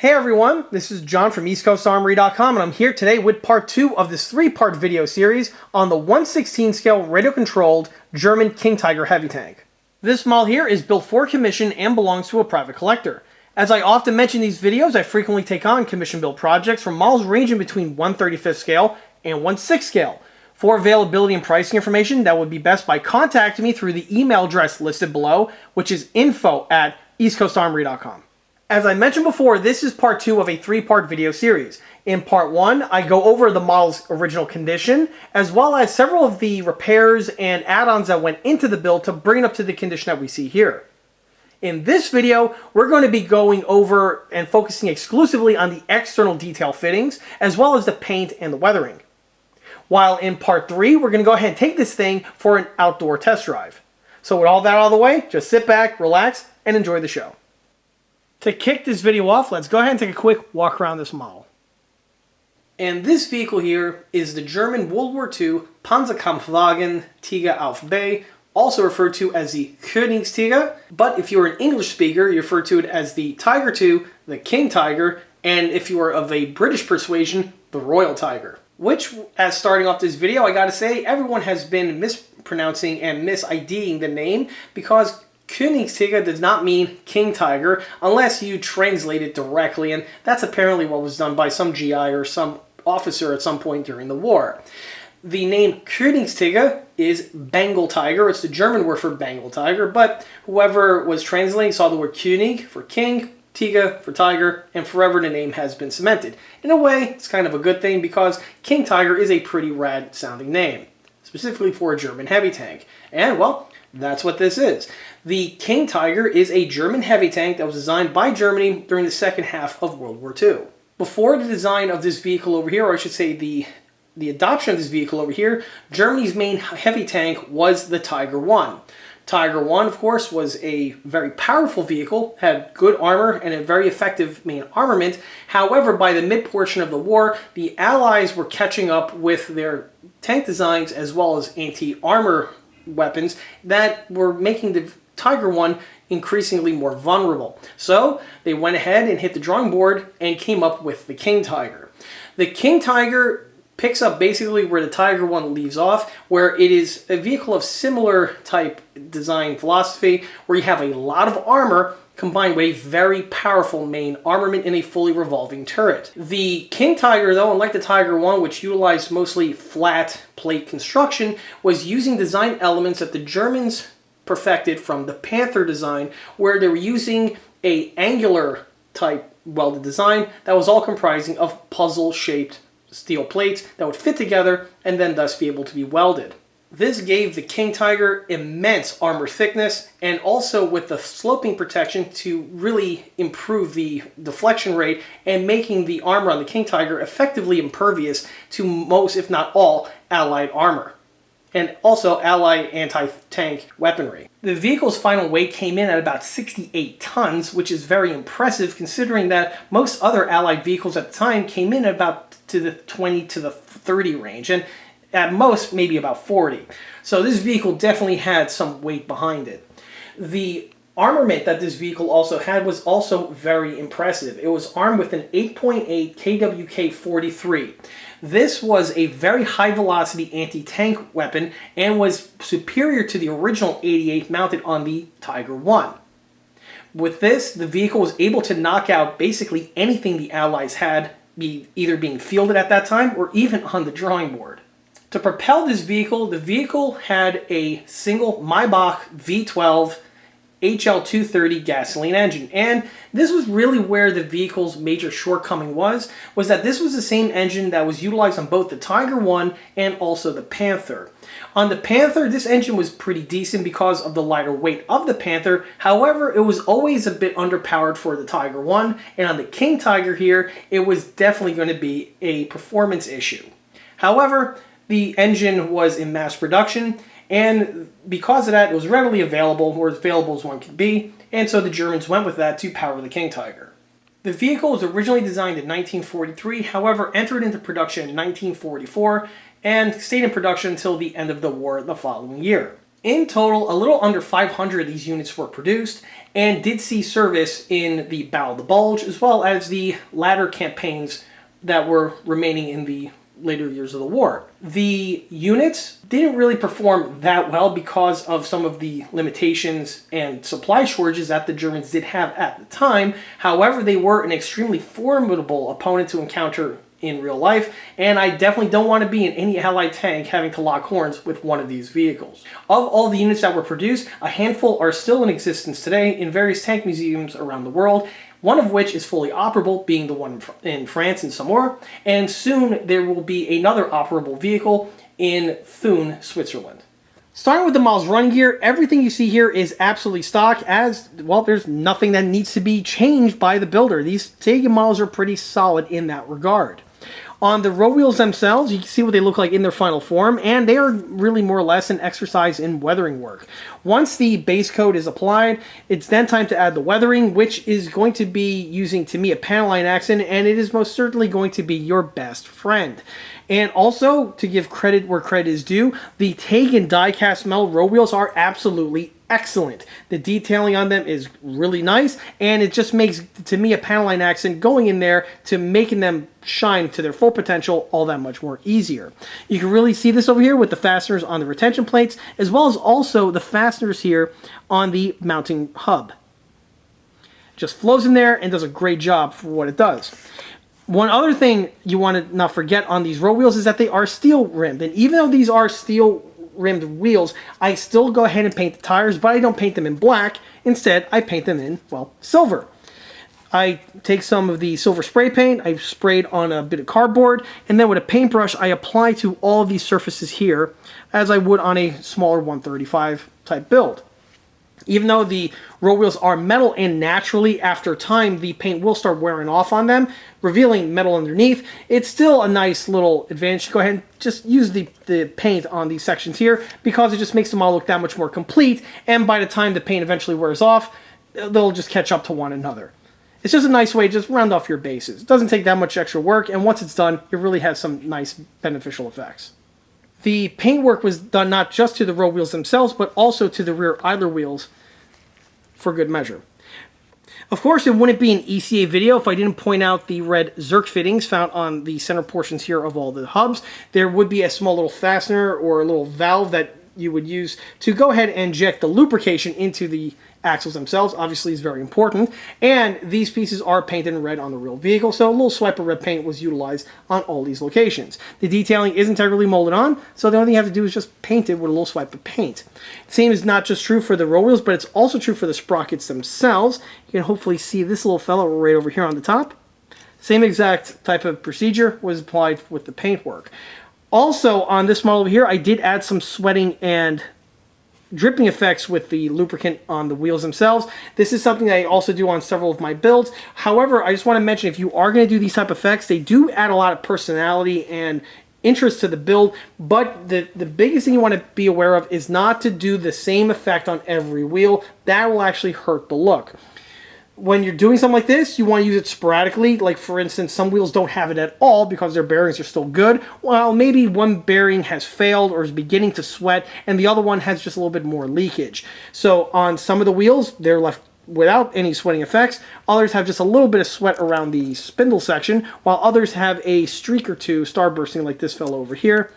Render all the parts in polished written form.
Hey everyone, this is John from EastCoastArmory.com, and I'm here today with part 2 of this 3-part video series on the 1/16 scale radio-controlled German King Tiger heavy tank. This model here is built for commission and belongs to a private collector. As I often mention in these videos, I frequently take on commission-built projects from models ranging between 1/35 scale and 1/6 scale. For availability and pricing information, that would be best by contacting me through the email address listed below, which is info@EastCoastArmory.com. As I mentioned before, this is part 2 of a 3-part video series. In part 1, I go over the model's original condition, as well as several of the repairs and add-ons that went into the build to bring it up to the condition that we see here. In this video, we're going to be going over and focusing exclusively on the external detail fittings, as well as the paint and the weathering. While in part 3, we're going to go ahead and take this thing for an outdoor test drive. So with all that out of the way, just sit back, relax, and enjoy the show. To kick this video off, let's go ahead and take a quick walk around this model. And this vehicle here is the German World War II Panzerkampfwagen Tiger auf B, also referred to as the Königstiger, but if you're an English speaker, you refer to it as the Tiger II, the King Tiger, and if you are of a British persuasion, the Royal Tiger. Which, as starting off this video, I gotta say, everyone has been mispronouncing and mis-IDing the name because Königstiger does not mean King Tiger unless you translate it directly, and that's apparently what was done by some GI or some officer at some point during the war. The name Königstiger is Bengal Tiger. It's the German word for Bengal Tiger, but whoever was translating saw the word König for king, Tiger for tiger, and forever the name has been cemented. In a way, it's kind of a good thing because King Tiger is a pretty rad sounding name, specifically for a German heavy tank. And well, that's what this is. The King Tiger is a German heavy tank that was designed by Germany during the second half of World War II. Before the design of this vehicle over here, or I should say the adoption of this vehicle over here, Germany's main heavy tank was the Tiger I. Tiger I, of course, was a very powerful vehicle, had good armor and a very effective main armament. However, by the mid-portion of the war, the Allies were catching up with their tank designs as well as anti-armor weapons that were making the Tiger I increasingly more vulnerable. So they went ahead and hit the drawing board and came up with the King Tiger. The King Tiger picks up basically where the Tiger I leaves off, where it is a vehicle of similar type design philosophy, where you have a lot of armor combined with a very powerful main armament in a fully revolving turret. The King Tiger, though, unlike the Tiger I, which utilized mostly flat plate construction, was using design elements that the Germans perfected from the Panther design, where they were using a angular type welded design that was all comprising of puzzle-shaped steel plates that would fit together and then thus be able to be welded. This gave the King Tiger immense armor thickness, and also with the sloping protection to really improve the deflection rate and making the armor on the King Tiger effectively impervious to most, if not all, Allied armor, and also Allied anti-tank weaponry. The vehicle's final weight came in at about 68 tons, which is very impressive considering that most other Allied vehicles at the time came in about to the 20 to the 30 range, and at most maybe about 40. So this vehicle definitely had some weight behind it. The armament that this vehicle also had was also very impressive. It was armed with an 8.8 KWK-43. This was a very high velocity anti-tank weapon and was superior to the original 88 mounted on the Tiger I. With this, the vehicle was able to knock out basically anything the Allies had, either being fielded at that time or even on the drawing board. To propel this vehicle, the vehicle had a single Maybach V12 HL230 gasoline engine, and this was really where the vehicle's major shortcoming was that this was the same engine that was utilized on both the Tiger I and also the Panther. On the Panther, this engine was pretty decent because of the lighter weight of the Panther. However, it was always a bit underpowered for the Tiger I, and on the King Tiger here, it was definitely going to be a performance issue. However, the engine was in mass production, and because of that, it was readily available, or as available as one could be, and so the Germans went with that to power the King Tiger. The vehicle was originally designed in 1943, however entered into production in 1944, and stayed in production until the end of the war the following year. In total, a little under 500 of these units were produced and did see service in the Battle of the Bulge, as well as the latter campaigns that were remaining in the later years of the war. The units didn't really perform that well because of some of the limitations and supply shortages that the Germans did have at the time. However, they were an extremely formidable opponent to encounter in real life, and I definitely don't want to be in any Allied tank having to lock horns with one of these vehicles. Of all the units that were produced, a handful are still in existence today in various tank museums around the world, one of which is fully operable, being the one in France in Saumur, and soon there will be another operable vehicle in Thun, Switzerland. Starting with the models running gear, everything you see here is absolutely stock, as, well, there's nothing that needs to be changed by the builder. These Taigen models are pretty solid in that regard. On the row wheels themselves, you can see what they look like in their final form, and they are really more or less an exercise in weathering work. Once the base coat is applied, it's then time to add the weathering, which is going to be using, to me, a panel line accent, and it is most certainly going to be your best friend. And also, to give credit where credit is due, the Taigen die-cast metal row wheels are absolutely excellent. The detailing on them is really nice, and it just makes, to me, a panel line accent going in there to making them shine to their full potential all that much more easier. You can really see this over here with the fasteners on the retention plates, as well as also the fasteners here on the mounting hub. Just flows in there and does a great job for what it does. One other thing you want to not forget on these row wheels is that they are steel rimmed, and even though these are steel rimmed wheels, I still go ahead and paint the tires, but I don't paint them in black. Instead, I paint them in, well, silver. I take some of the silver spray paint, I've sprayed on a bit of cardboard, and then with a paintbrush, I apply to all of these surfaces here, as I would on a smaller 135 type build. Even though the row wheels are metal and naturally after time the paint will start wearing off on them, revealing metal underneath, it's still a nice little advantage. Go ahead and just use the paint on these sections here because it just makes them all look that much more complete, and by the time the paint eventually wears off, they'll just catch up to one another. It's just a nice way to just round off your bases. It doesn't take that much extra work, and once it's done, it really has some nice beneficial effects. The paintwork was done not just to the row wheels themselves, but also to the rear idler wheels for good measure. Of course, it wouldn't be an ECA video if I didn't point out the red Zerk fittings found on the center portions here of all the hubs. There would be a small little fastener or a little valve that you would use to go ahead and inject the lubrication into the axles themselves. Obviously, is very important. And these pieces are painted in red on the real vehicle, so a little swipe of red paint was utilized on all these locations. The detailing is integrally molded on, so the only thing you have to do is just paint it with a little swipe of paint. The same is not just true for the row wheels, but it's also true for the sprockets themselves. You can hopefully see this little fellow right over here on the top. Same exact type of procedure was applied with the paintwork. Also, on this model over here, I did add some sweating and dripping effects with the lubricant on the wheels themselves. This is something that I also do on several of my builds. However, I just want to mention, if you are going to do these type of effects, they do add a lot of personality and interest to the build, but the biggest thing you want to be aware of is not to do the same effect on every wheel. That will actually hurt the look. When you're doing something like this, you want to use it sporadically. Like, for instance, some wheels don't have it at all because their bearings are still good, while maybe one bearing has failed or is beginning to sweat, and the other one has just a little bit more leakage. So on some of the wheels, they're left without any sweating effects. Others have just a little bit of sweat around the spindle section, while others have a streak or two starbursting like this fellow over here.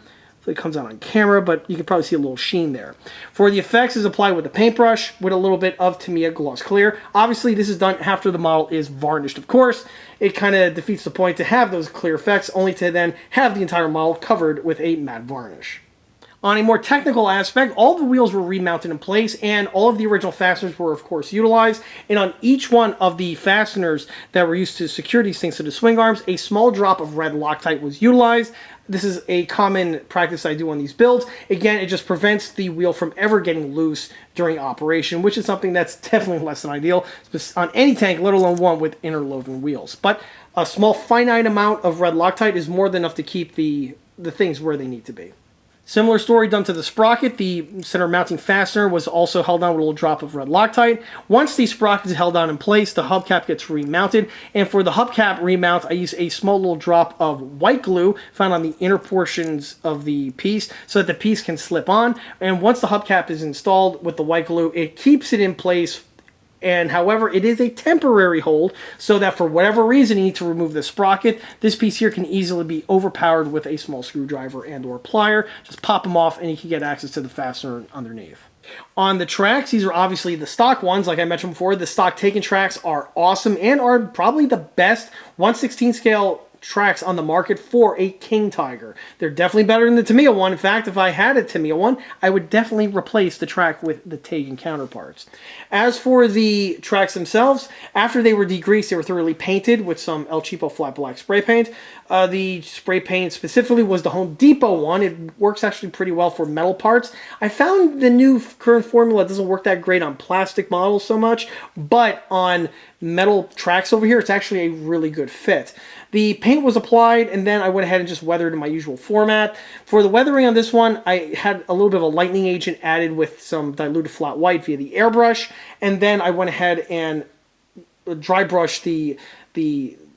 It comes out on camera, but you can probably see a little sheen there. For the effects, is applied with a paintbrush with a little bit of Tamiya Gloss Clear. Obviously, this is done after the model is varnished, of course. It kind of defeats the point to have those clear effects, only to then have the entire model covered with a matte varnish. On a more technical aspect, all the wheels were remounted in place, and all of the original fasteners were, of course, utilized. And on each one of the fasteners that were used to secure these things to the swing arms, a small drop of red Loctite was utilized. This is a common practice I do on these builds. Again, it just prevents the wheel from ever getting loose during operation, which is something that's definitely less than ideal on any tank, let alone one with interwoven wheels. But a small finite amount of red Loctite is more than enough to keep the things where they need to be. Similar story done to the sprocket. The center mounting fastener was also held on with a little drop of red Loctite. Once the sprocket is held on in place, the hubcap gets remounted. And for the hubcap remount, I use a small little drop of white glue found on the inner portions of the piece so that the piece can slip on. And once the hubcap is installed with the white glue, it keeps it in place. And however, it is a temporary hold, so that for whatever reason you need to remove the sprocket, this piece here can easily be overpowered with a small screwdriver and or plier. Just pop them off and you can get access to the fastener underneath. On the tracks, these are obviously the stock ones. Like I mentioned before, the stock Taigen tracks are awesome and are probably the best 1/16 scale tracks on the market for a King Tiger. They're definitely better than the Tamiya one. In fact, if I had a Tamiya one, I would definitely replace the track with the Taigen counterparts. As for the tracks themselves, after they were degreased, they were thoroughly painted with some El Cheapo flat black spray paint. The spray paint specifically was the Home Depot one. It works actually pretty well for metal parts. I found the new current formula doesn't work that great on plastic models so much, but on metal tracks over here, it's actually a really good fit. The paint was applied, and then I went ahead and just weathered in my usual format. For the weathering on this one, I had a little bit of a lightening agent added with some diluted flat white via the airbrush, and then I went ahead and dry brushed the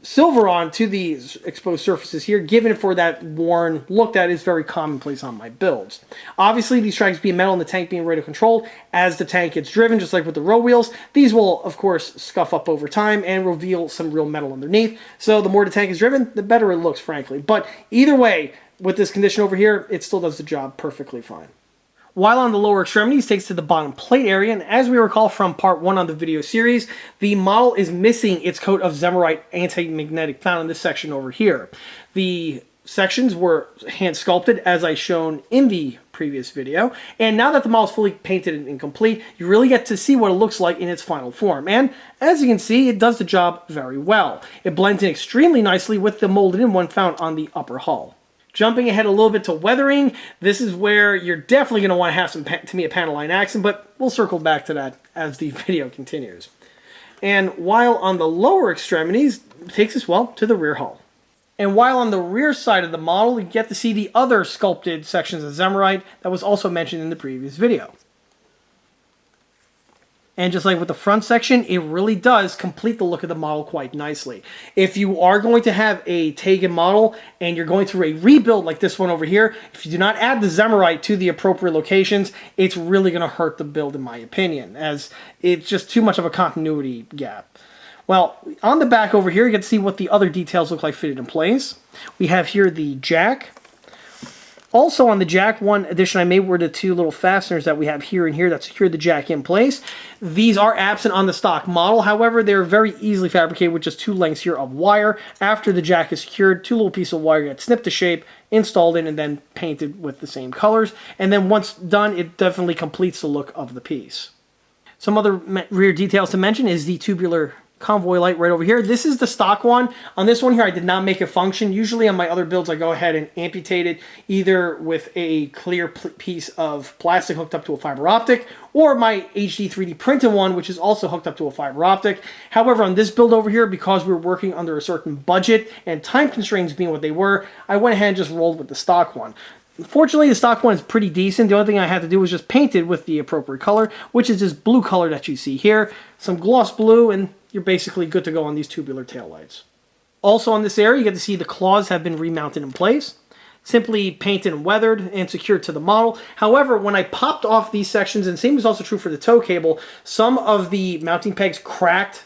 silver on to the exposed surfaces here, given for that worn look that is very commonplace on my builds. Obviously, these tracks being metal and the tank being radio controlled, as the tank gets driven, just like with the road wheels, these will, of course, scuff up over time and reveal some real metal underneath. So the more the tank is driven, the better it looks, frankly. But either way, with this condition over here, it still does the job perfectly fine. While on the lower extremities, takes to the bottom plate area, and as we recall from part 1 on the video series, the model is missing its coat of Zemerite anti-magnetic found in this section over here. The sections were hand sculpted as I shown in the previous video, and now that the model is fully painted and complete, you really get to see what it looks like in its final form. And as you can see, it does the job very well. It blends in extremely nicely with the molded in one found on the upper hull. Jumping ahead a little bit to weathering, this is where you're definitely going to want to have some Tamiya panel line accent, but we'll circle back to that as the video continues. And while on the lower extremities, it takes us, well, to the rear hull. And while on the rear side of the model, you get to see the other sculpted sections of Zemerite that was also mentioned in the previous video. And just like with the front section, it really does complete the look of the model quite nicely. If you are going to have a Taigen model and you're going through a rebuild like this one over here, if you do not add the Zemerite to the appropriate locations, it's really going to hurt the build in my opinion, as it's just too much of a continuity gap. Well, on the back over here, you get to see what the other details look like fitted in place. We have here the jack. Also on the jack, one addition I made were the two little fasteners that we have here and here that secure the jack in place. These are absent on the stock model. However, they're very easily fabricated with just two lengths here of wire. After the jack is secured, two little pieces of wire get snipped to shape, installed in, and then painted with the same colors. And then once done, it definitely completes the look of the piece. Some other rear details to mention is the tubular convoy light right over here. This is the stock one. On this one here, I did not make it function. Usually on my other builds, I go ahead and amputate it either with a clear piece of plastic hooked up to a fiber optic, or my HD 3D printed one, which is also hooked up to a fiber optic. However, on this build over here, because we were working under a certain budget and time constraints being what they were, I went ahead and just rolled with the stock one. Fortunately, the stock one is pretty decent. The only thing I had to do was just paint it with the appropriate color, which is this blue color that you see here. Some gloss blue, and you're basically good to go on these tubular taillights. Also on this area, you get to see the claws have been remounted in place. Simply painted and weathered and secured to the model. However, when I popped off these sections, and same is also true for the tow cable, some of the mounting pegs cracked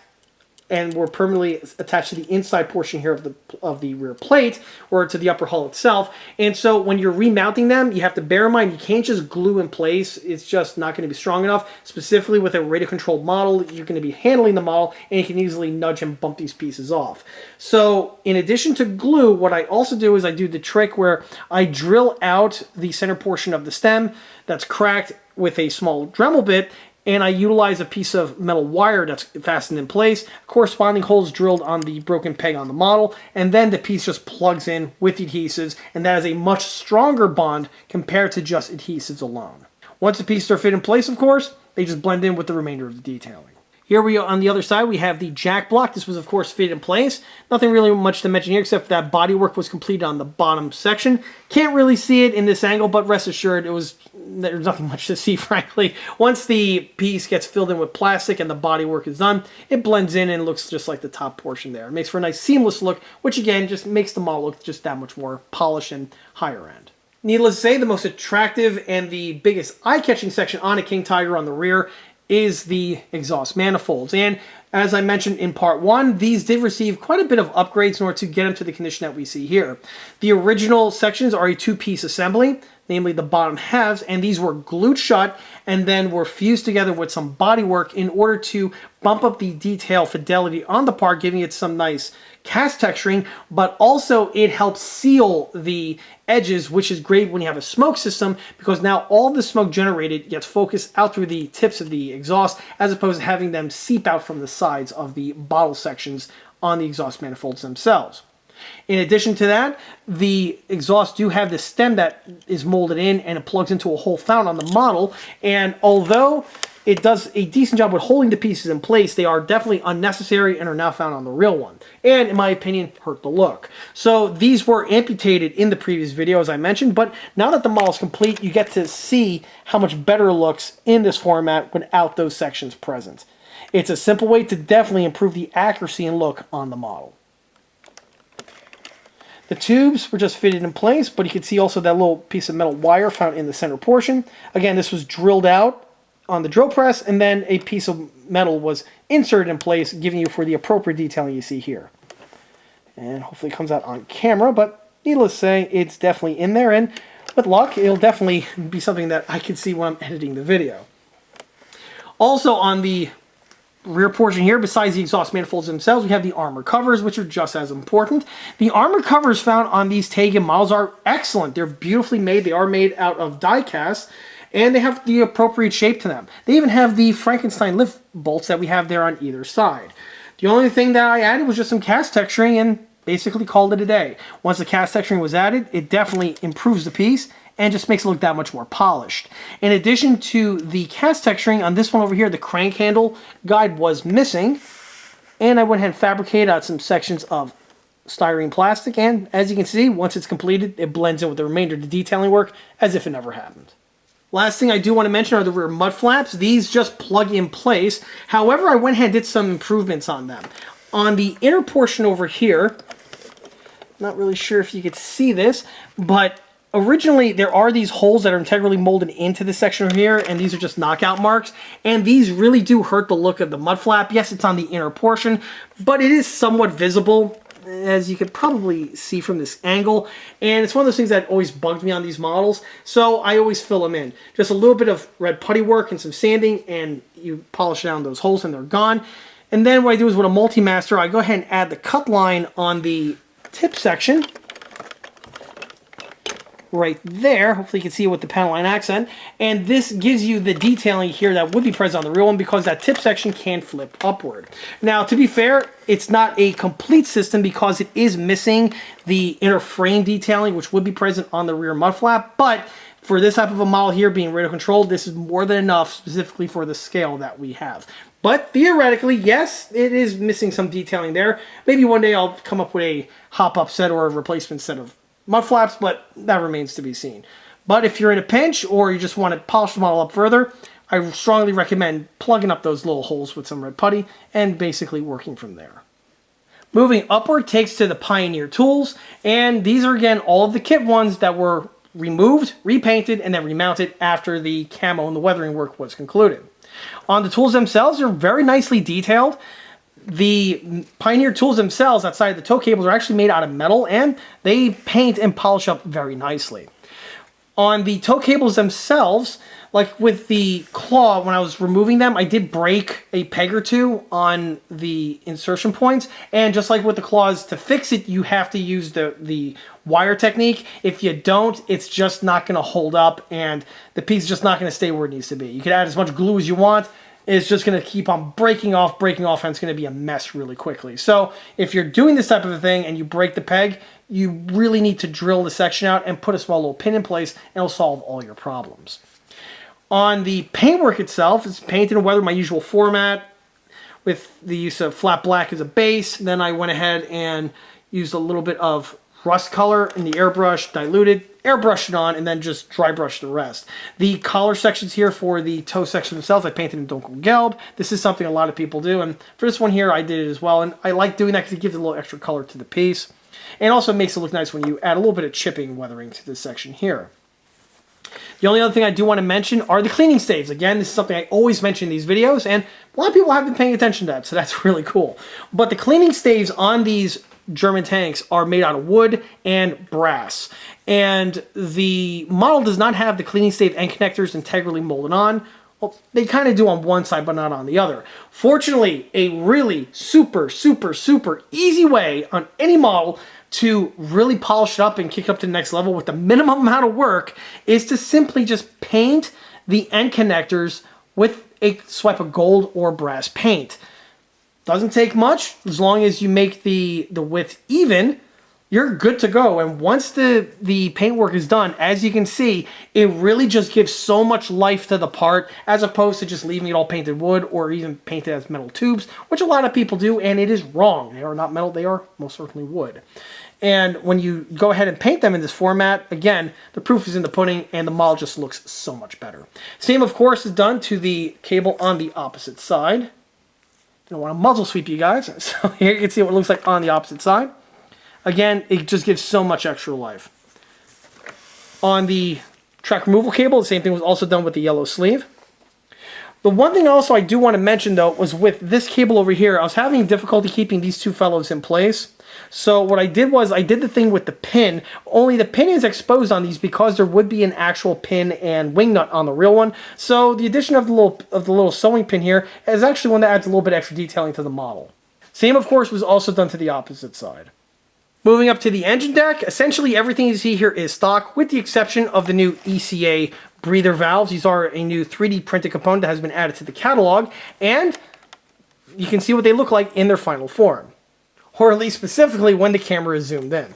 and were permanently attached to the inside portion here of the rear plate, or to the upper hull itself. And so when you're remounting them, you have to bear in mind you can't just glue in place. It's just not going to be strong enough. Specifically with a radio-controlled model, you're going to be handling the model, and you can easily nudge and bump these pieces off. So in addition to glue, what I also do is I do the trick where I drill out the center portion of the stem that's cracked with a small Dremel bit, and I utilize a piece of metal wire that's fastened in place, corresponding holes drilled on the broken peg on the model, and then the piece just plugs in with adhesives, and that is a much stronger bond compared to just adhesives alone. Once the pieces are fit in place, of course, they just blend in with the remainder of the detailing. Here we are on the other side, we have the jack block. This was, of course, fitted in place. Nothing really much to mention here except that bodywork was completed on the bottom section. Can't really see it in this angle, but rest assured, there's nothing much to see, frankly. Once the piece gets filled in with plastic and the bodywork is done, it blends in and looks just like the top portion there. It makes for a nice seamless look, which again, just makes the model look just that much more polished and higher end. Needless to say, the most attractive and the biggest eye-catching section on a King Tiger on the rear is the exhaust manifolds. And as I mentioned in part 1, these did receive quite a bit of upgrades in order to get them to the condition that we see here. The original sections are a two-piece assembly, namely the bottom halves, and these were glued shut and then were fused together with some bodywork in order to bump up the detail fidelity on the part, giving it some nice cast texturing, but also it helps seal the edges, which is great when you have a smoke system, because now all the smoke generated gets focused out through the tips of the exhaust, as opposed to having them seep out from the sides of the bottle sections on the exhaust manifolds themselves. In addition to that, the exhausts do have this stem that is molded in and it plugs into a hole found on the model, and although it does a decent job with holding the pieces in place, they are definitely unnecessary and are now found on the real one, and in my opinion hurt the look. So these were amputated in the previous video, as I mentioned, but now that the model is complete, you get to see how much better it looks in this format without those sections present. It's a simple way to definitely improve the accuracy and look on the model. The tubes were just fitted in place, but you can see also that little piece of metal wire found in the center portion. Again, this was drilled out on the drill press, and then a piece of metal was inserted in place, giving you for the appropriate detailing you see here. And hopefully it comes out on camera, but needless to say, it's definitely in there, and with luck, it'll definitely be something that I can see when I'm editing the video. Also on the rear portion here, besides the exhaust manifolds themselves, we have the armor covers, which are just as important. The armor covers found on these Taigen models are excellent. They're beautifully made. They are made out of die cast, and they have the appropriate shape to them. They even have the Frankenstein lift bolts that we have there on either side. The only thing that I added was just some cast texturing and basically called it a day. Once the cast texturing was added, it definitely improves the piece and just makes it look that much more polished. In addition to the cast texturing, on this one over here, the crank handle guide was missing, and I went ahead and fabricated out some sections of styrene plastic, and as you can see, once it's completed, it blends in with the remainder of the detailing work as if it never happened. Last thing I do want to mention are the rear mud flaps. These just plug in place. However, I went ahead and did some improvements on them. On the inner portion over here, not really sure if you could see this, but originally there are these holes that are integrally molded into this section over here, and these are just knockout marks, and these really do hurt the look of the mud flap. Yes, it's on the inner portion, but it is somewhat visible, as you could probably see from this angle, and it's one of those things that always bugged me on these models, so I always fill them in. Just a little bit of red putty work and some sanding, and you polish down those holes and they're gone. And then what I do is with a multi-master, I go ahead and add the cut line on the tip section right there. Hopefully you can see it with the panel line accent, and this gives you the detailing here that would be present on the real one, because that tip section can flip upward. Now, to be fair, it's not a complete system because it is missing the inner frame detailing, which would be present on the rear mud flap, but for this type of a model here being radio controlled, this is more than enough specifically for the scale that we have. But theoretically, yes, it is missing some detailing there. Maybe one day I'll come up with a hop-up set or a replacement set of mud flaps, but that remains to be seen. But if you're in a pinch or you just want to polish the model up further, I strongly recommend plugging up those little holes with some red putty and basically working from there. Moving upward takes to the Pioneer tools, and these are again all of the kit ones that were removed, repainted, and then remounted after the camo and the weathering work was concluded. On the tools themselves, they're very nicely detailed. The Pioneer tools themselves outside of the toe cables are actually made out of metal, and they paint and polish up very nicely. On the toe cables themselves, like with the claw, when I was removing them, I did break a peg or two on the insertion points, and just like with the claws, to fix it, you have to use the wire technique. If you don't, it's just not going to hold up, and the piece is just not going to stay where it needs to be. You can add as much glue as you want, it's just going to keep on breaking off, and it's going to be a mess really quickly. So if you're doing this type of a thing and you break the peg, you really need to drill the section out and put a small little pin in place, and it'll solve all your problems. On the paintwork itself, it's painted and weathered my usual format. with the use of flat black as a base. Then I went ahead and used a little bit of rust color in the airbrush, diluted, airbrushed it on, and then just dry brushed the rest. The collar sections here for the toe section themselves, I painted in Dunkelgelb. This is something a lot of people do, and for this one here, I did it as well, and I like doing that because it gives a little extra color to the piece. And also makes it look nice when you add a little bit of chipping weathering to this section here. The only other thing I do want to mention are the cleaning staves. Again, this is something I always mention in these videos, and a lot of people have been paying attention to that, so that's really cool. But the cleaning staves on these German tanks are made out of wood and brass. And the model does not have the cleaning stave end connectors integrally molded on. Well, they kind of do on one side, but not on the other. Fortunately, a really super easy way on any model to really polish it up and kick it up to the next level with the minimum amount of work is to simply just paint the end connectors with a swipe of gold or brass paint. Doesn't take much. As long as you make the width even, you're good to go. And once the paintwork is done, as you can see, it really just gives so much life to the part as opposed to just leaving it all painted wood or even painted as metal tubes, which a lot of people do, and it is wrong. They are not metal, they are most certainly wood. And when you go ahead and paint them in this format, again, the proof is in the pudding and the model just looks so much better. Same, of course, is done to the cable on the opposite side. Don't want to muzzle sweep you guys. So here you can see what it looks like on the opposite side. Again, it just gives so much extra life. On the track removal cable, the same thing was also done with the yellow sleeve. The one thing also I do want to mention, though, was with this cable over here, I was having difficulty keeping these two fellows in place. So what I did was I did the thing with the pin, only the pin is exposed on these because there would be an actual pin and wing nut on the real one. So the addition of the little sewing pin here is actually one that adds a little bit extra detailing to the model. Same, of course, was also done to the opposite side. Moving up to the engine deck, essentially everything you see here is stock with the exception of the new ECA breather valves. These are a new 3D printed component that has been added to the catalog, and you can see what they look like in their final form. Or at least specifically when the camera is zoomed in.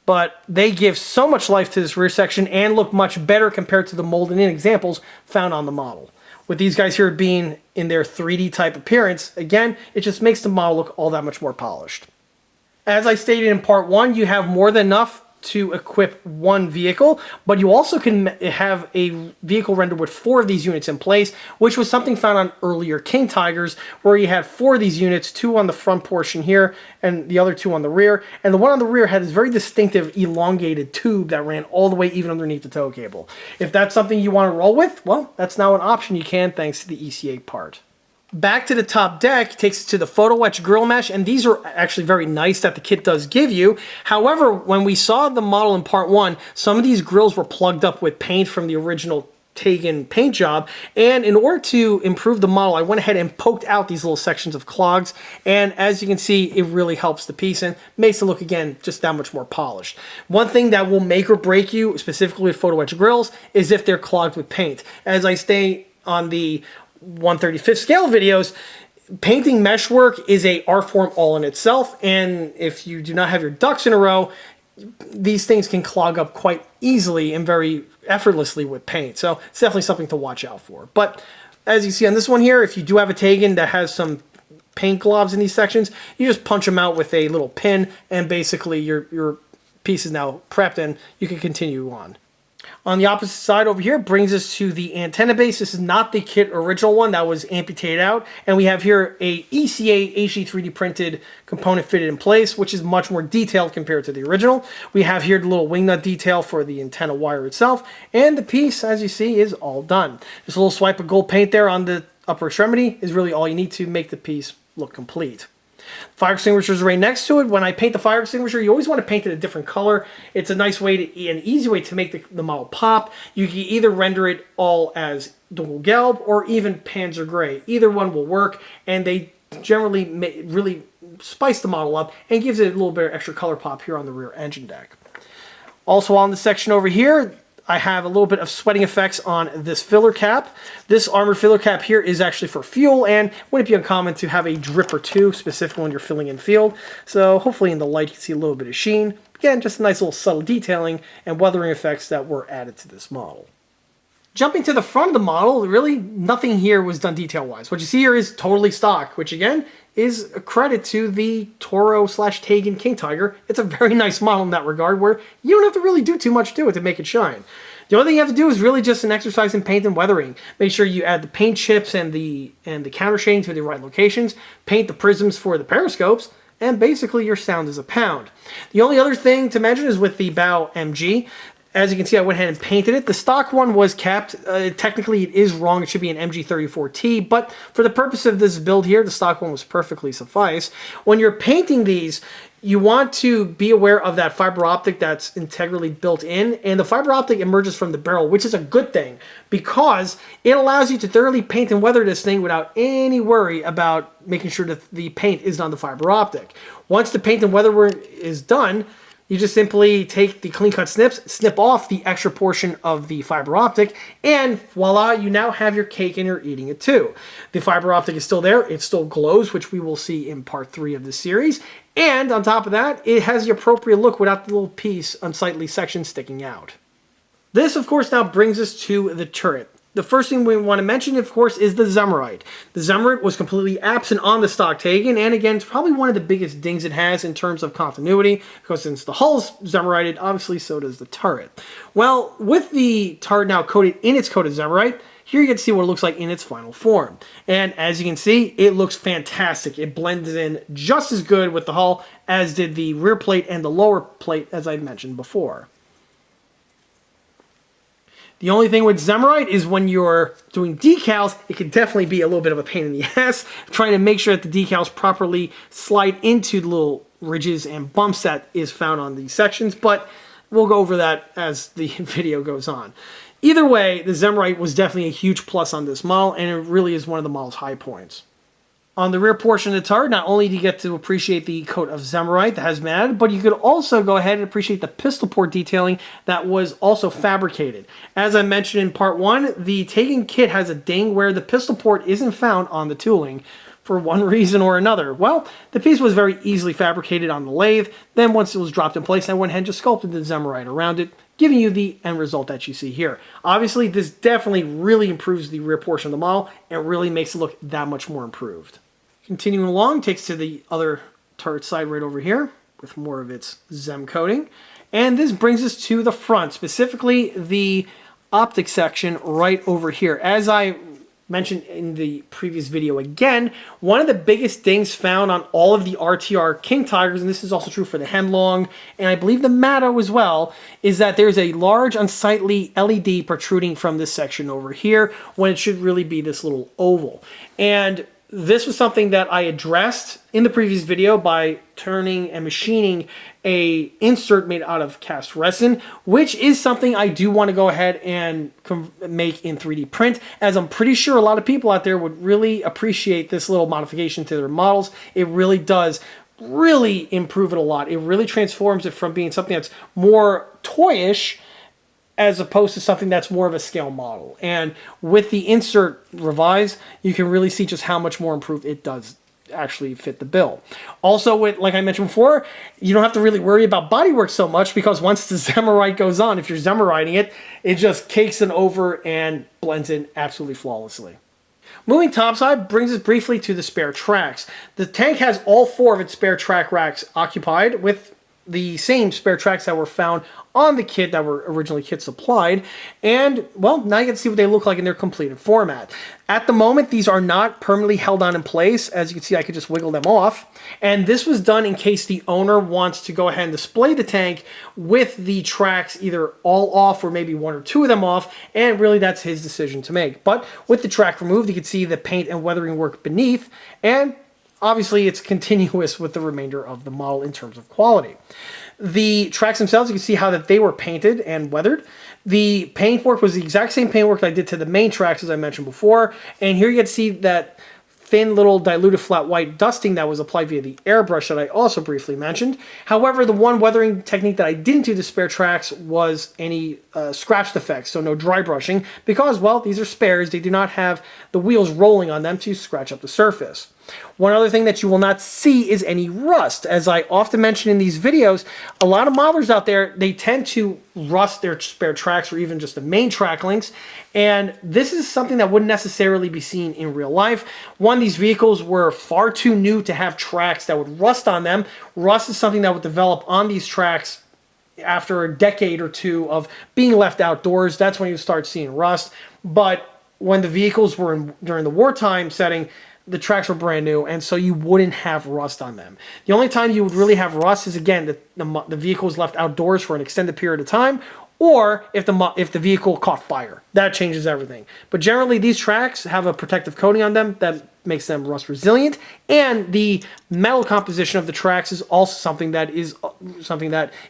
But they give so much life to this rear section and look much better compared to the molded in examples found on the model. With these guys here being in their 3D type appearance, again, it just makes the model look all that much more polished. As I stated in part 1, you have more than enough to equip one vehicle, but you also can have a vehicle rendered with 4 of these units in place, which was something found on earlier King Tigers, where you had 4 of these units, 2 on the front portion here, and the other 2 on the rear, and the one on the rear had this very distinctive elongated tube that ran all the way even underneath the tow cable. If that's something you want to roll with, well, that's now an option you can thanks to the ECA part. Back to the top deck takes us to the photo etch grill mesh, and these are actually very nice that the kit does give you. However, when we saw the model in part 1, some of these grills were plugged up with paint from the original Taigen paint job, and in order to improve the model, I went ahead and poked out these little sections of clogs, and as you can see, it really helps the piece and makes it look, again, just that much more polished. One thing that will make or break you, specifically with photo etch grills, is if they're clogged with paint. As I stay on the 1/35th scale videos, painting meshwork is a art form all in itself, and if you do not have your ducks in a row, these things can clog up quite easily and very effortlessly with paint. So it's definitely something to watch out for. But as you see on this one here, if you do have a Taigen that has some paint globs in these sections, you just punch them out with a little pin, and basically your piece is now prepped and you can continue on. On the opposite side over here brings us to the antenna base. This is not the kit original one that was amputated out. And we have here a ECA HD 3D printed component fitted in place, which is much more detailed compared to the original. We have here the little wing nut detail for the antenna wire itself. And the piece, as you see, is all done. Just a little swipe of gold paint there on the upper extremity is really all you need to make the piece look complete. Fire extinguisher is right next to it. When I paint the fire extinguisher, you always want to paint it a different color. It's a nice way to, an easy way to make the model pop. You can either render it all as Dunkelgelb or even Panzer Gray. Either one will work, and they generally really spice the model up and gives it a little bit of extra color pop here on the rear engine deck. Also on the section over here, I have a little bit of sweating effects on this filler cap. This armored filler cap here is actually for fuel, and wouldn't be uncommon to have a drip or two, specifically when you're filling in field. So hopefully in the light you can see a little bit of sheen. Again, just a nice little subtle detailing and weathering effects that were added to this model. Jumping to the front of the model, really nothing here was done detail-wise. What you see here is totally stock, which again is a credit to the Torro/Taigen King Tiger. It's a very nice model in that regard, where you don't have to really do too much to it to make it shine. The only thing you have to do is really just an exercise in paint and weathering. Make sure you add the paint chips and the counter shading to the right locations, paint the prisms for the periscopes, and basically your sound is a pound. The only other thing to mention is with the bow MG. As you can see, I went ahead and painted it. The stock one was kept. Technically, it is wrong. It should be an MG34T, but for the purpose of this build here, the stock one was perfectly suffice. When you're painting these, you want to be aware of that fiber optic that's integrally built in, and the fiber optic emerges from the barrel, which is a good thing because it allows you to thoroughly paint and weather this thing without any worry about making sure that the paint is on the fiber optic. Once the paint and weather work is done, you just simply take the clean cut snips, snip off the extra portion of the fiber optic, and voila, you now have your cake and you're eating it too. The fiber optic is still there, it still glows, which we will see in part 3 of the series, and on top of that, it has the appropriate look without the little piece, unsightly section sticking out. This, of course, now brings us to the turret. The first thing we want to mention, of course, is the Zemerite. The Zemerite was completely absent on the stock Taigen, and again, it's probably one of the biggest dings it has in terms of continuity, because since the hull's Zemerited, obviously so does the turret. Well, with the turret now coated in its coated Zemerite, here you can see what it looks like in its final form. And as you can see, it looks fantastic. It blends in just as good with the hull as did the rear plate and the lower plate, as I mentioned before. The only thing with Zemerite is when you're doing decals, it can definitely be a little bit of a pain in the ass, trying to make sure that the decals properly slide into the little ridges and bumps that is found on these sections, but we'll go over that as the video goes on. Either way, the Zemerite was definitely a huge plus on this model, and it really is one of the model's high points. On the rear portion of the turret, not only do you get to appreciate the coat of Zemerite that has been added, but you could also go ahead and appreciate the pistol port detailing that was also fabricated. As I mentioned in part 1, the Taigen kit has a ding where the pistol port isn't found on the tooling for one reason or another. Well, the piece was very easily fabricated on the lathe. Then once it was dropped in place, I went ahead and just sculpted the Zemerite around it, giving you the end result that you see here. Obviously, this definitely really improves the rear portion of the model and really makes it look that much more improved. Continuing along, takes to the other turret side right over here with more of its Zem coating. And this brings us to the front, specifically the optic section right over here. As I mentioned in the previous video again, one of the biggest things found on all of the RTR King Tigers, and this is also true for the Henlong, and I believe the Matto as well, is that there's a large unsightly LED protruding from this section over here when it should really be this little oval. And this was something that I addressed in the previous video by turning and machining a insert made out of cast resin, which is something I do want to go ahead and make in 3D print, as I'm pretty sure a lot of people out there would really appreciate this little modification to their models. It really does really improve it a lot. It really transforms it from being something that's more toyish as opposed to something that's more of a scale model. And with the insert revised, you can really see just how much more improved it does actually fit the bill. Also, with, like I mentioned before, you don't have to really worry about bodywork so much, because once the Zemerite goes on, if you're Zemeriting it, it just cakes it over and blends in absolutely flawlessly. Moving topside brings us briefly to the spare tracks. The tank has all 4 of its spare track racks occupied with the same spare tracks that were found on the kit that were originally kit supplied, and well, now you can see what they look like in their completed format. At the moment, these are not permanently held on in place. As you can see, I could just wiggle them off, and this was done in case the owner wants to go ahead and display the tank with the tracks either all off or maybe 1 or 2 of them off, and really that's his decision to make. But with the track removed, you can see the paint and weathering work beneath, and obviously it's continuous with the remainder of the model in terms of quality. The tracks themselves, you can see how that they were painted and weathered. The paintwork was the exact same paintwork that I did to the main tracks as I mentioned before. And here you can see that thin little diluted flat white dusting that was applied via the airbrush that I also briefly mentioned. However, the one weathering technique that I didn't do the spare tracks was any scratch effects, so no dry brushing, because, well, these are spares. They do not have the wheels rolling on them to scratch up the surface. One other thing that you will not see is any rust. As I often mention in these videos, a lot of modelers out there, they tend to rust their spare tracks or even just the main track links. And this is something that wouldn't necessarily be seen in real life. One, these vehicles were far too new to have tracks that would rust on them. Rust is something that would develop on these tracks after a decade or two of being left outdoors. That's when you start seeing rust. But when the vehicles were during the wartime setting, the tracks were brand new, and so you wouldn't have rust on them. The only time you would really have rust is, again, the vehicle is left outdoors for an extended period of time, or if the vehicle caught fire. That changes everything. But generally, these tracks have a protective coating on them that makes them rust resilient, and the metal composition of the tracks is also something that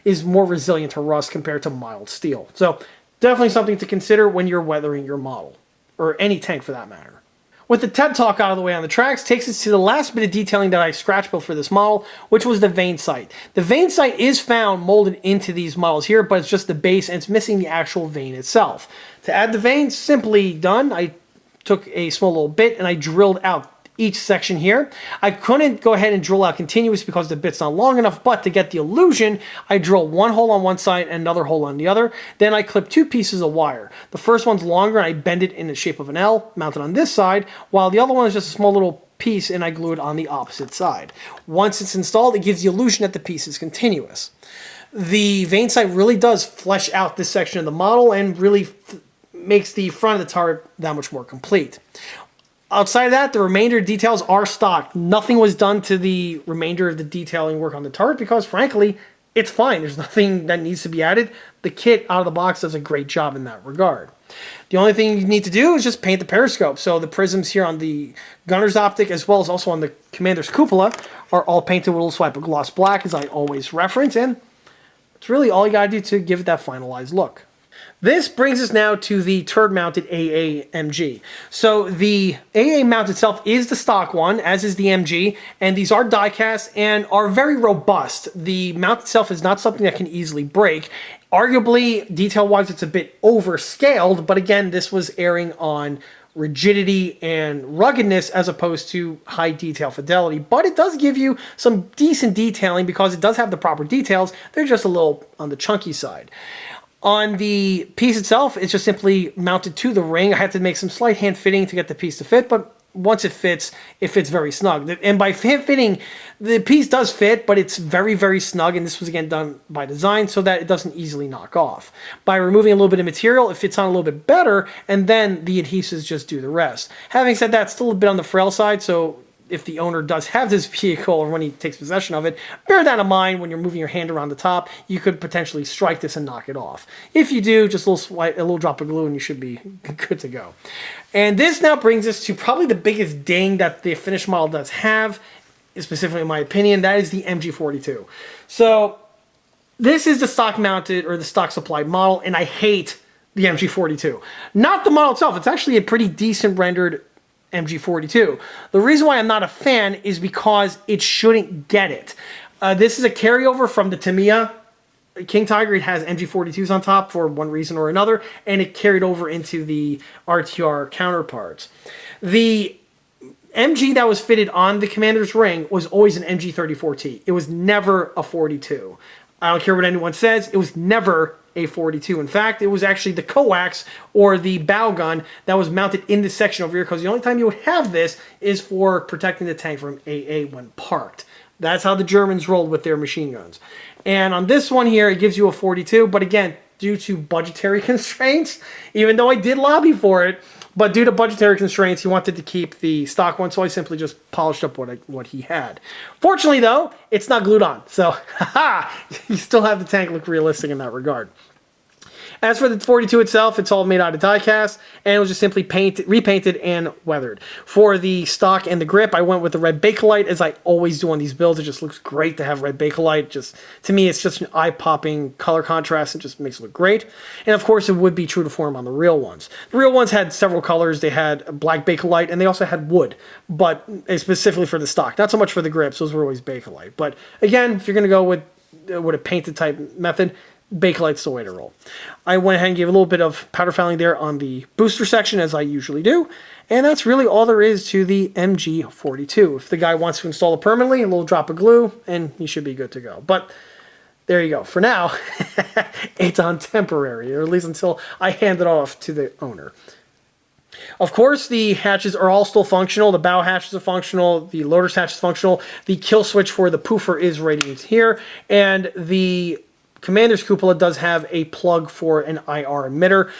is more resilient to rust compared to mild steel. So definitely something to consider when you're weathering your model, or any tank for that matter. With the TED Talk out of the way on the tracks, takes us to the last bit of detailing that I scratch built for this model, which was the vane sight. The vane sight is found molded into these models here, but it's just the base and it's missing the actual vane itself. To add the vane, simply done. I took a small little bit and I drilled out each section here. I couldn't go ahead and drill out continuous because the bit's not long enough, but to get the illusion, I drill one hole on one side and another hole on the other. Then I clip two pieces of wire. The first one's longer and I bend it in the shape of an L, mounted on this side, while the other one is just a small little piece and I glue it on the opposite side. Once it's installed, it gives the illusion that the piece is continuous. The vane sight really does flesh out this section of the model and really makes the front of the turret that much more complete. Outside of that, the remainder details are stock. Nothing was done to the remainder of the detailing work on the turret because, frankly, it's fine. There's nothing that needs to be added. The kit out of the box does a great job in that regard. The only thing you need to do is just paint the periscope. So the prisms here on the gunner's optic as well as also on the commander's cupola are all painted with a little swipe of gloss black, as I always reference, and it's really all you gotta do to give it that finalized look. This brings us now to the turret-mounted AAMG. So the AA mount itself is the stock one, as is the MG, and these are die-cast and are very robust. The mount itself is not something that can easily break. Arguably, detail-wise, it's a bit overscaled, but again, this was erring on rigidity and ruggedness as opposed to high detail fidelity. But it does give you some decent detailing because it does have the proper details. They're just a little on the chunky side. On the piece itself, it's just simply mounted to the ring. I had to make some slight hand fitting to get the piece to fit, but once it fits very snug. And by hand fitting, the piece does fit, but it's very, very snug, and this was, again, done by design so that it doesn't easily knock off. By removing a little bit of material, it fits on a little bit better, and then the adhesives just do the rest. Having said that, still a bit on the frail side, so if the owner does have this vehicle or when he takes possession of it, bear that in mind when you're moving your hand around the top. You could potentially strike this and knock it off. If you do, just a little drop of glue and you should be good to go. And this now brings us to probably the biggest ding that the finished model does have, specifically in my opinion. That is the MG42. So this is the stock mounted or the stock supplied model, and I hate the MG42. Not the model itself. It's actually a pretty decent rendered MG42. The reason why I'm not a fan is because it shouldn't get it. This is a carryover from the Tamiya King Tiger. It has MG42s on top for one reason or another, and it carried over into the RTR counterparts. The MG that was fitted on the Commander's ring was always an MG34T. It was never a 42. I don't care what anyone says, it was never a 42. In fact, it was actually the coax or the bow gun that was mounted in this section over here, because the only time you would have this is for protecting the tank from AA when parked. That's how the Germans rolled with their machine guns. And on this one here, it gives you a 42, but again, due to budgetary constraints, even though I did lobby for it, but due to budgetary constraints, he wanted to keep the stock one, so I simply just polished up what he had. Fortunately, though, it's not glued on, so haha, you still have the tank look realistic in that regard. As for the 42 itself, it's all made out of die cast, and it was just simply repainted and weathered. For the stock and the grip, I went with the red Bakelite, as I always do on these builds. It just looks great to have red Bakelite. Just, to me, it's just an eye-popping color contrast. It just makes it look great. And of course, it would be true to form on the real ones. The real ones had several colors. They had black Bakelite, and they also had wood, but specifically for the stock. Not so much for the grips. Those were always Bakelite. But again, if you're going to go with a painted type method, Bakelite's the way to roll. I went ahead and gave a little bit of powder fouling there on the booster section, as I usually do. And that's really all there is to the MG42. If the guy wants to install it permanently, a little drop of glue, and he should be good to go. But there you go. For now, it's on temporary, or at least until I hand it off to the owner. Of course, the hatches are all still functional. The bow hatches are functional. The loader's hatch is functional. The kill switch for the poofer is right here. And the commander's cupola does have a plug for an IR emitter.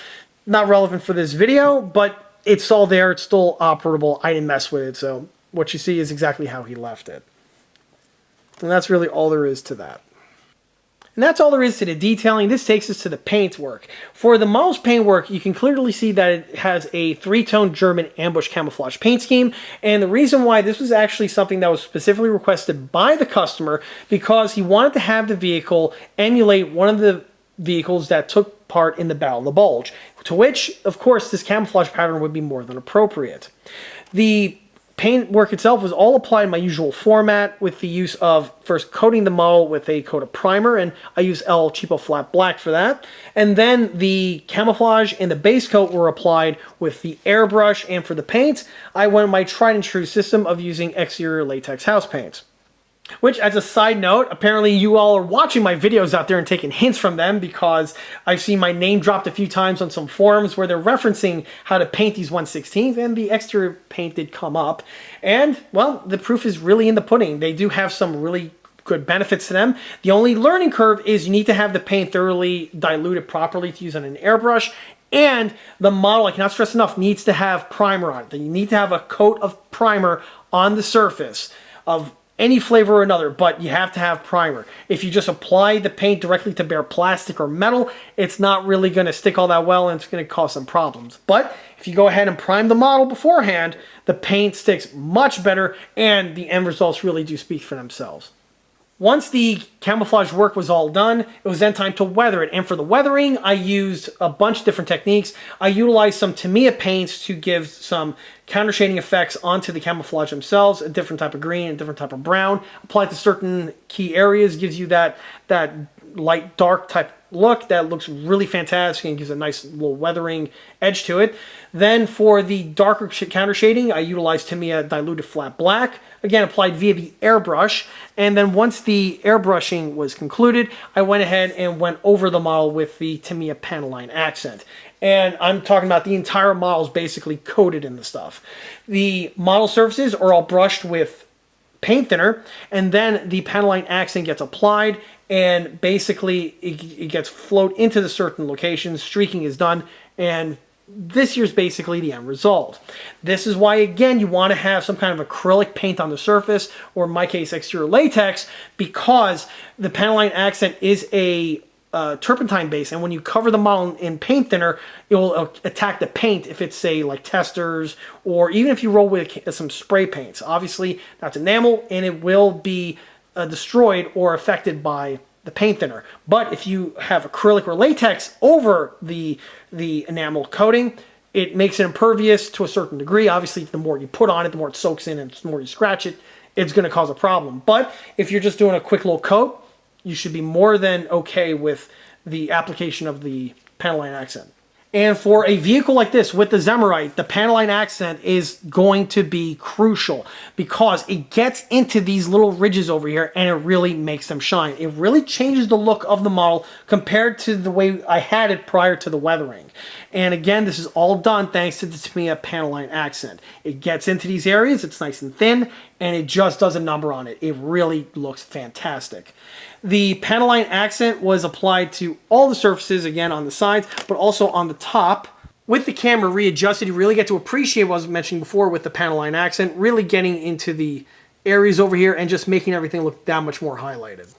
Not relevant for this video, but it's all there. It's still operable. I didn't mess with it, so what you see is exactly how he left it. And that's really all there is to that. And that's all there is to the detailing. This takes us to the paint work. For the model's paint work, you can clearly see that it has a three-tone German ambush camouflage paint scheme. And the reason why this was actually something that was specifically requested by the customer, because he wanted to have the vehicle emulate one of the vehicles that took part in the Battle of the Bulge, to which, of course, this camouflage pattern would be more than appropriate. The paint work itself was all applied in my usual format, with the use of first coating the model with a coat of primer, and I use El Cheapo Flat Black for that. And then the camouflage and the base coat were applied with the airbrush, and for the paints, I went my tried and true system of using exterior latex house paints. Which, as a side note, apparently you all are watching my videos out there and taking hints from them, because I've seen my name dropped a few times on some forums where they're referencing how to paint these 1/16th, and the exterior paint did come up. And, well, the proof is really in the pudding. They do have some really good benefits to them. The only learning curve is you need to have the paint thoroughly diluted properly to use on an airbrush, and the model, I cannot stress enough, needs to have primer on it. You need to have a coat of primer on the surface of any flavor or another, but you have to have primer. If you just apply the paint directly to bare plastic or metal, it's not really going to stick all that well, and it's going to cause some problems. But if you go ahead and prime the model beforehand, the paint sticks much better, and the end results really do speak for themselves. Once the camouflage work was all done, it was then time to weather it. And for the weathering, I used a bunch of different techniques. I utilized some Tamiya paints to give some counter shading effects onto the camouflage themselves, a different type of green, a different type of brown. Applied to certain key areas, gives you that light dark type look that looks really fantastic and gives a nice little weathering edge to it. Then for the darker counter shading, I utilized Tamiya diluted flat black, again applied via the airbrush. And then once the airbrushing was concluded, I went ahead and went over the model with the Tamiya panel line accent. And I'm talking about the entire model is basically coated in the stuff. The model surfaces are all brushed with paint thinner, and then the panel line accent gets applied, and basically it gets flowed into the certain locations. Streaking is done, and this here's basically the end result. This is why, again, you want to have some kind of acrylic paint on the surface, or in my case, exterior latex, because the panel line accent is a turpentine base, and when you cover the model in paint thinner, it will attack the paint if it's, say, like testers, or even if you roll with some spray paints. Obviously, that's enamel, and it will be destroyed or affected by the paint thinner. But if you have acrylic or latex over the enamel coating, it makes it impervious to a certain degree. Obviously, the more you put on it, the more it soaks in, and the more you scratch it, it's going to cause a problem. But if you're just doing a quick little coat, you should be more than okay with the application of the panel line accent. And for a vehicle like this with the Zemerite, the panel line accent is going to be crucial, because it gets into these little ridges over here and it really makes them shine. It really changes the look of the model compared to the way I had it prior to the weathering. And again, this is all done thanks to the Tamiya panel line accent. It gets into these areas, it's nice and thin, and it just does a number on it. It really looks fantastic. The panel line accent was applied to all the surfaces, again on the sides, but also on the top. With the camera readjusted, you really get to appreciate what I was mentioning before with the panel line accent, really getting into the areas over here and just making everything look that much more highlighted.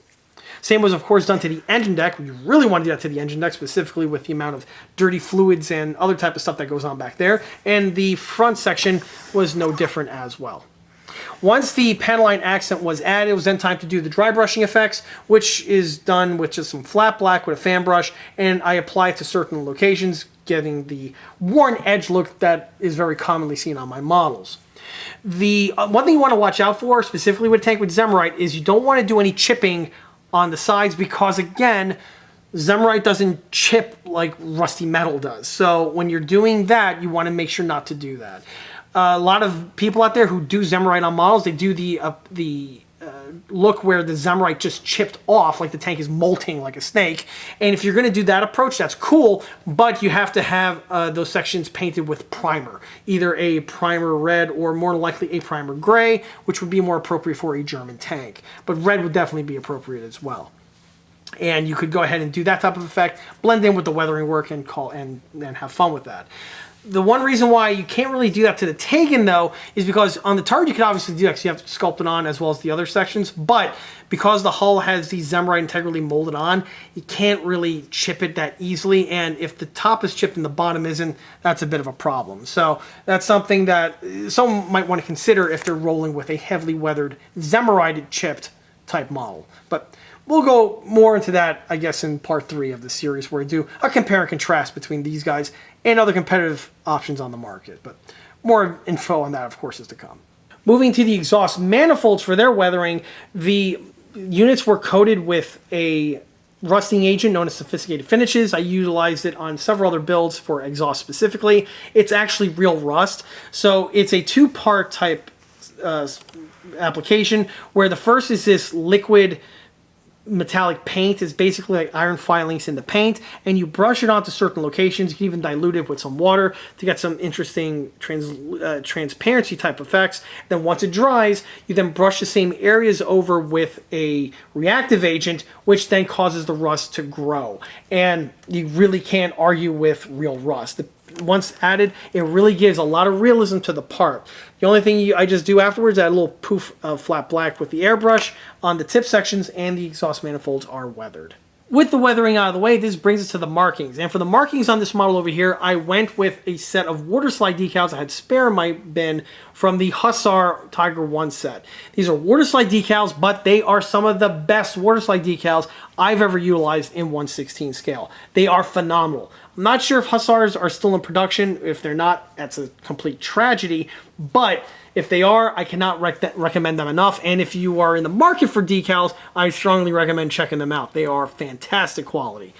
Same was, of course, done to the engine deck. We really want to do that to the engine deck, specifically with the amount of dirty fluids and other type of stuff that goes on back there. And the front section was no different as well. Once the panel line accent was added, it was then time to do the dry brushing effects, which is done with just some flat black with a fan brush, and I apply it to certain locations, getting the worn edge look that is very commonly seen on my models. The one thing you want to watch out for, specifically with a tank with Zemerite, is you don't want to do any chipping on the sides, because again, Zemerite doesn't chip like rusty metal does. So when you're doing that, you want to make sure not to do that. A lot of people out there who do Zemerite on models, they do the look where the Zemerite just chipped off, like the tank is molting like a snake. And if you're going to do that approach, that's cool, but you have to have those sections painted with primer. Either a primer red or more likely a primer gray, which would be more appropriate for a German tank. But red would definitely be appropriate as well. And you could go ahead and do that type of effect, blend in with the weathering work, and have fun with that. The one reason why you can't really do that to the Taigen, though, is because on the turret you could obviously do that because you have to sculpt it on as well as the other sections, but because the hull has the Zemerite integrally molded on, you can't really chip it that easily, and if the top is chipped and the bottom isn't, that's a bit of a problem. So that's something that someone might want to consider if they're rolling with a heavily weathered Zemerite chipped type model. But we'll go more into that, I guess, in part 3 of the series, where I do a compare and contrast between these guys and other competitive options on the market. But more info on that, of course, is to come. Moving to the exhaust manifolds for their weathering, the units were coated with a rusting agent known as Sophisticated Finishes. I utilized it on several other builds for exhaust specifically. It's actually real rust. So it's a two-part type application, where the first is this liquid metallic paint. Is basically like iron filings in the paint, and you brush it onto certain locations. You can even dilute it with some water to get some interesting transparency type effects. Then once it dries, you then brush the same areas over with a reactive agent, which then causes the rust to grow. And you really can't argue with real rust. Once added, it really gives a lot of realism to the part. The only thing I just do afterwards, add a little poof of flat black with the airbrush on the tip sections, and the exhaust manifolds are weathered. With the weathering out of the way, this brings us to the markings. And for the markings on this model over here, I went with a set of water slide decals I had spare in my bin from the Hussar Tiger 1 set. These are water slide decals, but they are some of the best water slide decals I've ever utilized in 1/16 scale. They are phenomenal. I'm not sure if Hussars are still in production. If they're not, that's a complete tragedy. But if they are, I cannot recommend them enough. And if you are in the market for decals, I strongly recommend checking them out. They are fantastic quality.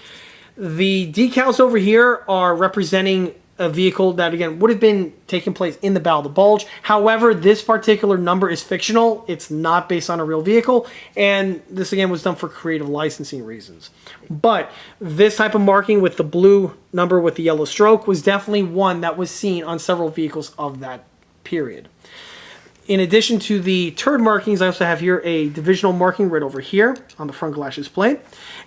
The decals over here are representing a vehicle that, again, would have been taking place in the Battle of the Bulge. However, this particular number is fictional. It's not based on a real vehicle, and this, again, was done for creative licensing reasons. But this type of marking with the blue number with the yellow stroke was definitely one that was seen on several vehicles of that period. In addition to the turret markings, I also have here a divisional marking right over here on the front glacis plate.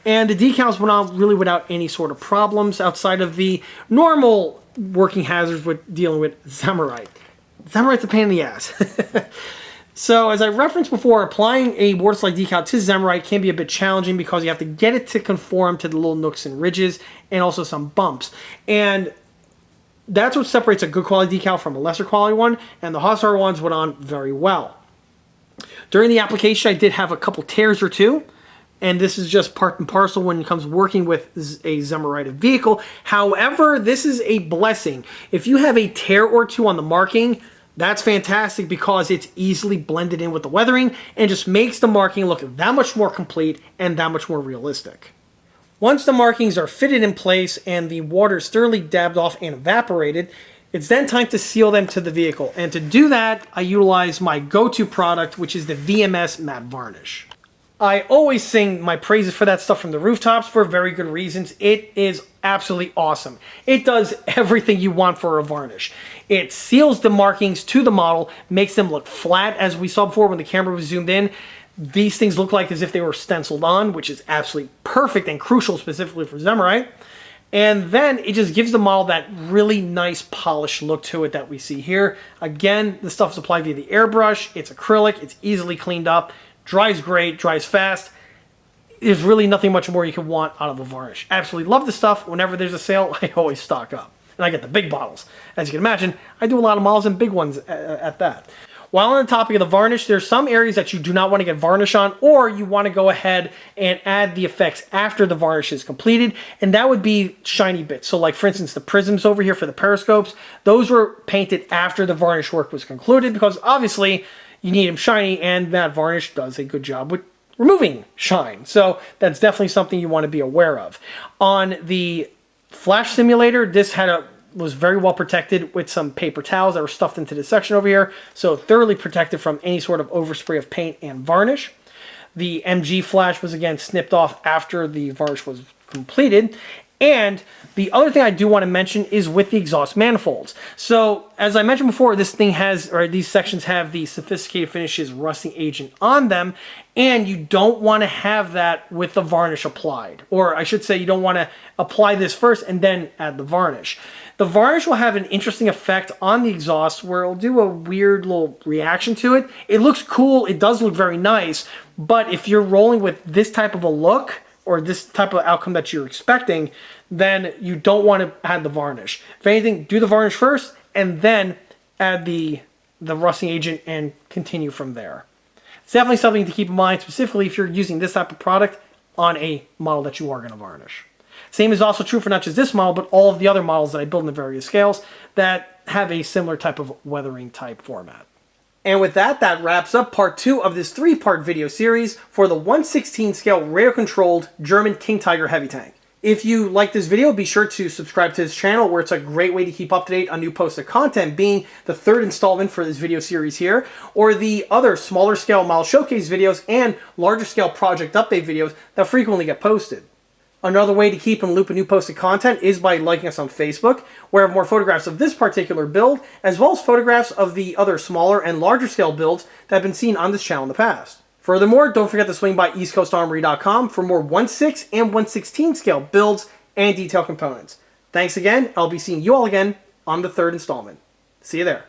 And the decals went on really without any sort of problems outside of the normal working hazards with dealing with Zemerite. Zemerite's a pain in the ass. So, as I referenced before, applying a water slide decal to Zemerite can be a bit challenging because you have to get it to conform to the little nooks and ridges and also some bumps. And that's what separates a good quality decal from a lesser quality one, and the Hussar ones went on very well. During the application, I did have a couple tears or two, and this is just part and parcel when it comes working with a Zemerite vehicle. However, this is a blessing. If you have a tear or two on the marking, that's fantastic because it's easily blended in with the weathering and just makes the marking look that much more complete and that much more realistic. Once the markings are fitted in place and the water is thoroughly dabbed off and evaporated, it's then time to seal them to the vehicle. And to do that, I utilize my go-to product, which is the VMS matte varnish. I always sing my praises for that stuff from the rooftops for very good reasons. It is absolutely awesome. It does everything you want for a varnish. It seals the markings to the model, makes them look flat, as we saw before when the camera was zoomed in. These things look like as if they were stenciled on, which is absolutely perfect and crucial specifically for Zemerite. And then it just gives the model that really nice polished look to it that we see here. Again, the stuff is applied via the airbrush. It's acrylic. It's easily cleaned up. Dries great. Dries fast. There's really nothing much more you can want out of a varnish. Absolutely love the stuff. Whenever there's a sale, I always stock up. And I get the big bottles. As you can imagine, I do a lot of models and big ones at that. While on the topic of the varnish, there's some areas that you do not want to get varnish on, or you want to go ahead and add the effects after the varnish is completed, and that would be shiny bits. So like, for instance, the prisms over here for the periscopes, those were painted after the varnish work was concluded because obviously you need them shiny, and matte varnish does a good job with removing shine. So that's definitely something you want to be aware of. On the Flash simulator, this was very well protected with some paper towels that were stuffed into this section over here, so thoroughly protected from any sort of overspray of paint and varnish. The MG Flash was again snipped off after the varnish was completed. And the other thing I do want to mention is with the exhaust manifolds. So as I mentioned before, this thing has, or these sections have the sophisticated finishes rusting agent on them, and you don't want to have that with the varnish applied. Or I should say you don't want to apply this first and then add the varnish. The varnish will have an interesting effect on the exhaust where it'll do a weird little reaction to it. It looks cool, it does look very nice, but if you're rolling with this type of a look, or this type of outcome that you're expecting, then you don't want to add the varnish. If anything, do the varnish first and then add the rusting agent and continue from there. It's definitely something to keep in mind, specifically if you're using this type of product on a model that you are going to varnish. Same is also true for not just this model, but all of the other models that I build in the various scales that have a similar type of weathering type format. And with that, that wraps up part 2 of this 3-part video series for the 1/16 scale radio-controlled German King Tiger heavy tank. If you like this video, be sure to subscribe to this channel, where it's a great way to keep up to date on new posted content, being the 3rd installment for this video series here, or the other smaller scale model showcase videos and larger scale project update videos that frequently get posted. Another way to keep in the loop of new posted content is by liking us on Facebook, where I have more photographs of this particular build, as well as photographs of the other smaller and larger scale builds that have been seen on this channel in the past. Furthermore, don't forget to swing by eastcoastarmory.com for more 1/6 and 1/16 scale builds and detail components. Thanks again. I'll be seeing you all again on the 3rd installment. See you there.